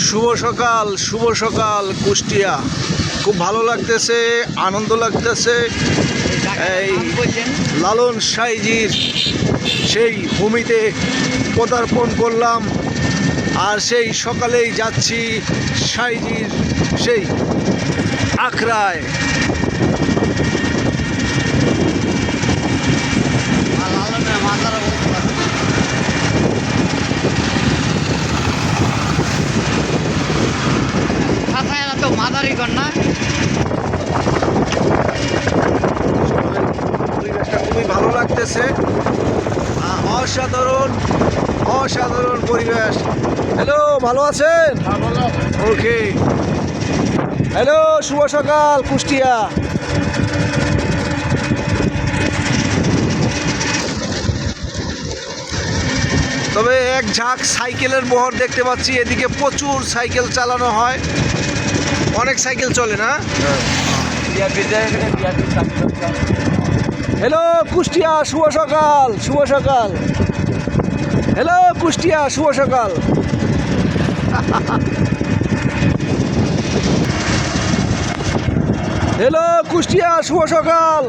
শুভ সকাল কুষ্টিয়া। খুব ভালো লাগতেছে, আনন্দ লাগতেছে। এই লালন সাইজির সেই ভূমিতে পদার্পণ করলাম, আর সেই সকালেই যাচ্ছি সাইজির সেই আখড়ায়। পরিবেশটা খুবই ভালো লাগতেছে, অসাধারণ অসাধারণ পরিবেশ। হ্যালো, ভালো আছেন? ওকে, হ্যালো, শুভ সকাল কুষ্টিয়া। তবে এক ঝাঁক সাইকেলের বহর দেখতে পাচ্ছি, এদিকে প্রচুর সাইকেল চালানো হয়, অনেক সাইকেল চলে না? হ্যালো কুষ্টিয়া, শুভ সকাল, শুভ সকাল। হ্যালো কুষ্টিয়া, শুভ সকাল। হ্যালো কুষ্টিয়া, শুভ সকাল।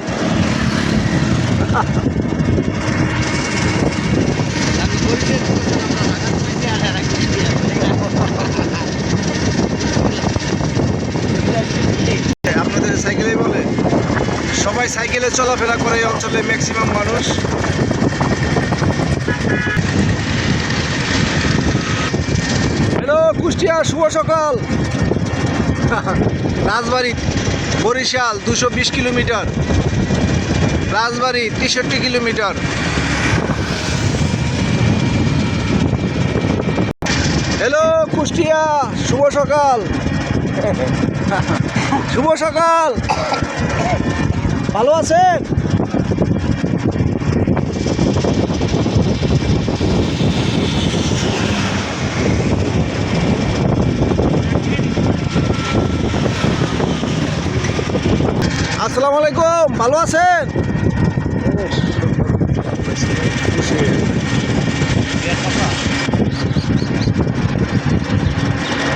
আপনাদের সাইকেলেই বলে? সবাই সাইকেলে চলাফেরা করে এই অঞ্চলে, ম্যাক্সিমাম মানুষ। হ্যালো কুষ্টিয়া, শুভ সকাল। Rajbari Barishal 220 kilometre, Rajbari 63 kilometre. Hello Kushtia, শুভ সকাল। শুভ সকাল, ভালো আছেন? আসসালামু আলাইকুম, ভালো আছেন?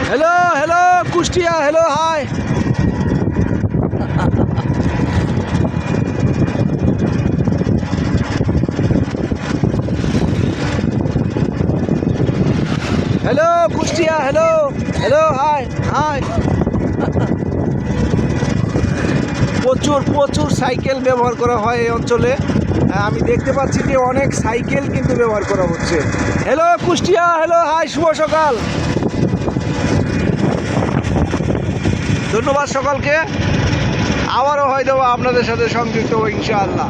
Hello hello Kushtia, hello, hi. Hello Kushtia, hello hello, hi hi. প্রচুর প্রচুর সাইকেল ব্যবহার করা হয় এই অঞ্চলে। আমি দেখতে পাচ্ছি যে অনেক সাইকেল কিন্তু ব্যবহার করা হচ্ছে। হ্যালো কুষ্টিয়া, হ্যালো, হাই, শুভ সকাল। ধন্যবাদ সকলকে। আবারও হয়তো আপনাদের সাথে সংযুক্ত হবো ইনশাআল্লাহ।